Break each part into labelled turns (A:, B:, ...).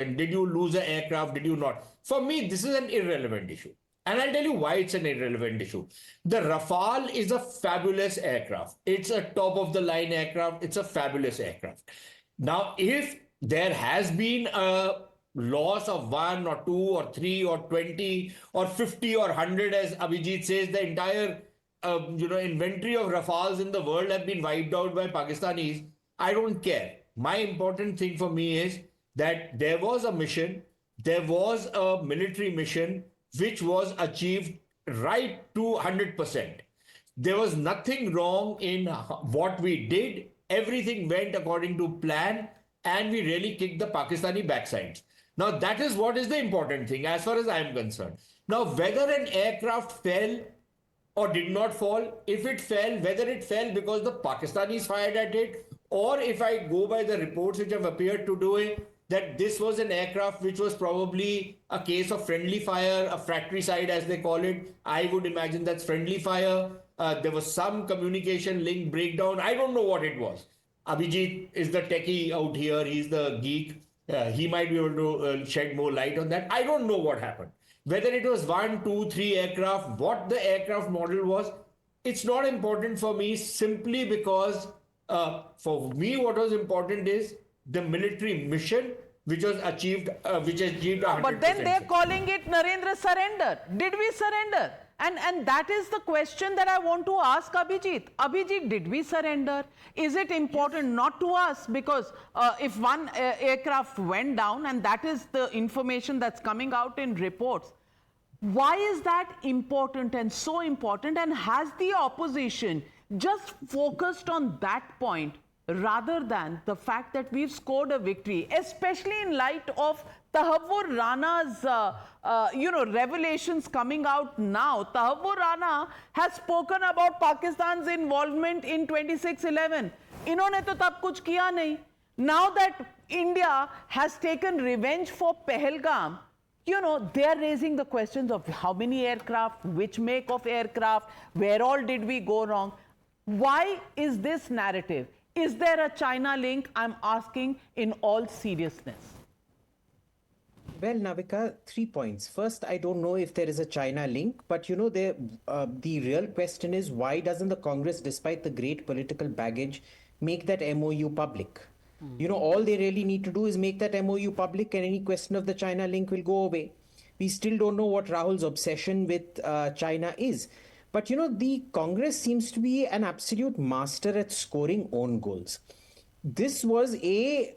A: Did you lose an aircraft? Did you not? For me, this is an irrelevant issue. And I'll tell you why it's an irrelevant issue. The Rafale is a fabulous aircraft. It's a top of the line aircraft. It's a fabulous aircraft. Now, if there has been a loss of one or two or three or 20 or 50 or 100, as Abhijeet says, the entire inventory of Rafales in the world have been wiped out by Pakistanis. I don't care. My important thing for me is that there was a mission, there was a military mission which was achieved right to 100%. There was nothing wrong in what we did. Everything went according to plan, and we really kicked the Pakistani backsides. Now, that is what is the important thing as far as I am concerned. Now, whether an aircraft fell or did not fall, if it fell, whether it fell because the Pakistanis fired at it, or if I go by the reports which have appeared today, that this was an aircraft which was probably a case of friendly fire, a fratricide as they call it. I would imagine that's friendly fire. There was some communication link breakdown. I don't know what it was. Abhijeet is the techie out here. He's the geek. He might be able to shed more light on that. I don't know what happened. Whether it was one, two, three aircraft, what the aircraft model was, it's not important for me simply because for me what was important is the military mission which was achieved, which achieved 100%.
B: But then they're calling it Narendra surrender. Did we surrender? And that is the question that I want to ask Abhijeet. Abhijeet, did we surrender? Is it important not to us? Because if one aircraft went down, and that is the information that's coming out in reports, why is that important and so important? And has the opposition just focused on that point rather than the fact that we've scored a victory, especially in light of Tahavvur Rana's, revelations coming out now? Tahavvur Rana has spoken about Pakistan's involvement in 2611. इन्होंने तो तब कुछ किया नहीं. Now that India has taken revenge for Pahalgam, they are raising the questions of how many aircraft, which make of aircraft, where all did we go wrong? Why is this narrative? Is there a China link? I'm asking in all seriousness.
C: Well, Navika, 3 points. First, I don't know if there is a China link, but the real question is, why doesn't the Congress, despite the great political baggage, make that MOU public? All they really need to do is make that MOU public, and any question of the China link will go away. We still don't know what Rahul's obsession with China is. But the Congress seems to be an absolute master at scoring own goals. This was a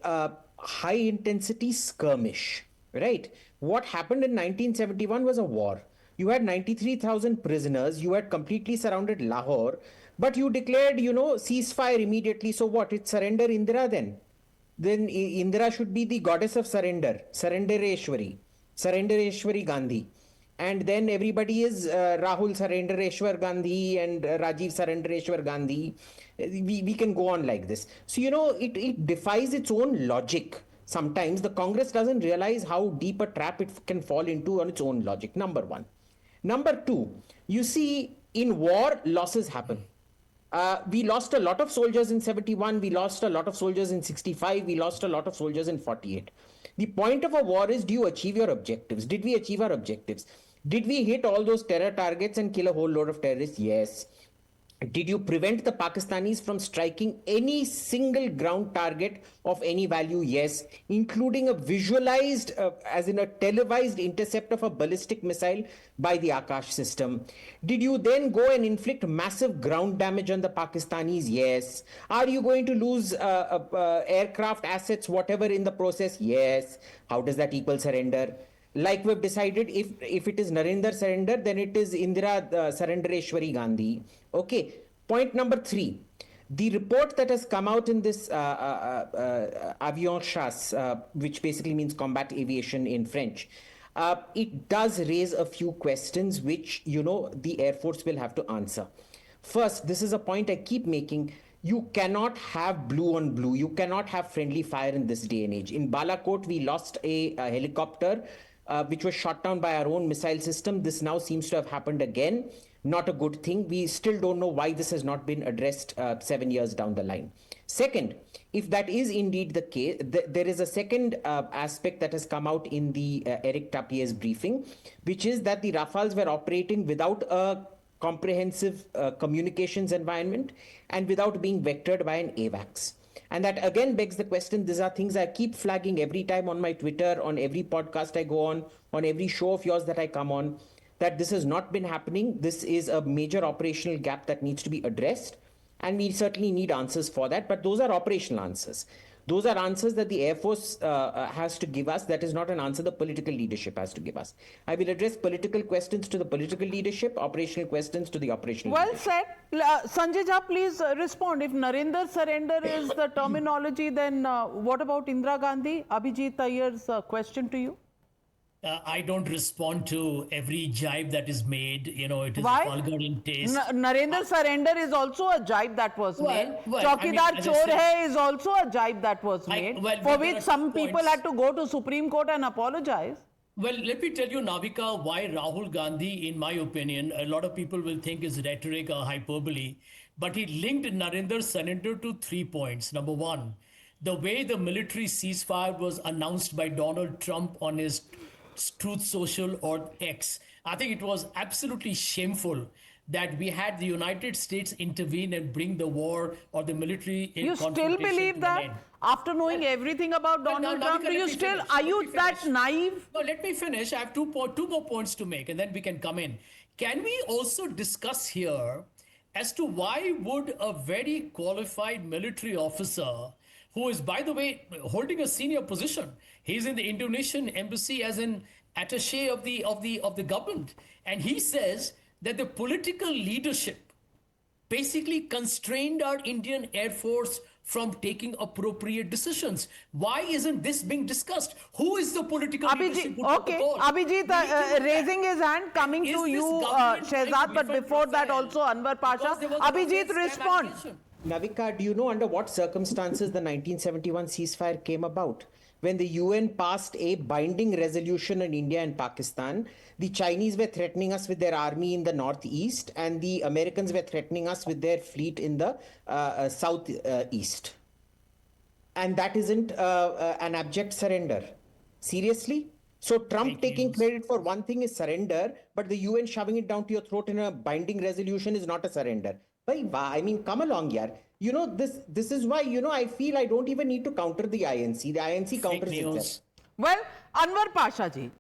C: high-intensity skirmish, right? What happened in 1971 was a war. You had 93,000 prisoners. You had completely surrounded Lahore. But you declared, ceasefire immediately. So what? It's surrender Indira then? Then Indira should be the goddess of surrender. Surrendereshwari Gandhi. And then everybody is Rahul Surrendereshwar Gandhi and Rajiv Surrendereshwar Gandhi. We can go on like this. So, it defies its own logic. Sometimes the Congress doesn't realize how deep a trap it can fall into on its own logic, number one. Number two, you see, in war, losses happen. We lost a lot of soldiers in 71. We lost a lot of soldiers in 65. We lost a lot of soldiers in 48. The point of a war is, do you achieve your objectives? Did we achieve our objectives? Did we hit all those terror targets and kill a whole load of terrorists? Yes. Did you prevent the Pakistanis from striking any single ground target of any value? Yes, including a visualized, as in a televised intercept of a ballistic missile by the Akash system. Did you then go and inflict massive ground damage on the Pakistanis? Yes. Are you going to lose aircraft assets, whatever, in the process? Yes. How does that equal surrender? Like we've decided, if it is Narendra surrender, then it is Indira Surrendereshwari Gandhi. Okay. Point number 3. The report that has come out in this avion chasse, which basically means combat aviation in French, it does raise a few questions which, the Air Force will have to answer. First, this is a point I keep making. You cannot have blue on blue. You cannot have friendly fire in this day and age. In Balakot, we lost a helicopter which was shot down by our own missile system. This now seems to have happened again. not a good thing. We still don't know why this has not been addressed 7 years down the line. Second, if that is indeed the case, there is a second aspect that has come out in the Eric Tapier's briefing, which is that the Rafales were operating without a comprehensive communications environment and without being vectored by an AWACS. And that again begs the question, these are things I keep flagging every time on my Twitter, on every podcast I go on every show of yours that I come on, that this has not been happening. This is a major operational gap that needs to be addressed. And we certainly need answers for that. But those are operational answers. Those are answers that the Air Force has to give us. That is not an answer the political leadership has to give us. I will address political questions to the political leadership, operational questions to the operational leadership.
B: Well said. Sanjay Jha, please respond. If Narendra surrender is the terminology, then what about Indira Gandhi? Abhijeet Iyer's question to you.
D: I don't respond to every jibe that is made. You know, it is
B: Why?
D: vulgar in taste.
B: Narendra surrender is also a jibe that was made. Chaukidar
D: as I
B: Chor
D: said-
B: Hai is also a jibe that was made,
D: well,
B: for
D: there
B: which
D: are
B: some
D: two
B: people
D: points.
B: had to go to Supreme Court and apologize.
D: Well, let me tell you, Navika, why Rahul Gandhi, in my opinion, a lot of people will think is rhetoric or hyperbole, but he linked Narendra's surrender to 3 points. Number one, the way the military ceasefire was announced by Donald Trump on his Truth Social or X. I think it was absolutely shameful that we had the United States intervene and bring the war or the military in
B: You still
D: confrontation
B: believe
D: to an
B: that?
D: end.
B: After knowing everything about
D: Well,
B: Donald
D: now,
B: Trump,
D: Navika,
B: do you
D: let me
B: still,
D: finish.
B: are
D: Let
B: you
D: me
B: that
D: finish.
B: naive?
D: No, let me finish. I have two more points to make, and then we can come in. Can we also discuss here as to why would a very qualified military officer, who is, by the way, holding a senior position, he's in the Indonesian embassy as an attaché of the government, and he says that the political leadership basically constrained our Indian Air Force from taking appropriate decisions. Why isn't this being discussed? Who is the political leadership who took the call?
B: Abhijeet
D: We need to know
B: raising
D: that.
B: his hand, coming
D: Is
B: to
D: this
B: you,
D: government trying
B: Shehzad,
D: to
B: but
D: defend
B: before that
D: Rafale?
B: also Anwar Pasha.
D: Because there was a
B: Abhijeet,
D: Rafale scam
B: respond.
D: allegation.
C: Navika, do you know under what circumstances the 1971 ceasefire came about? When the UN passed a binding resolution on India and Pakistan, the Chinese were threatening us with their army in the northeast, and the Americans were threatening us with their fleet in the southeast. And that isn't an abject surrender. Seriously? So Trump
D: Fake
C: taking
D: news.
C: credit for one thing is surrender, but the UN shoving it down to your throat in a binding resolution is not a surrender. I mean, come along, yaar. You know, this is why, I feel I don't even need to counter the INC. The INC
D: Fake
C: counters
D: news.
C: itself.
B: Well, Anwar Pasha ji,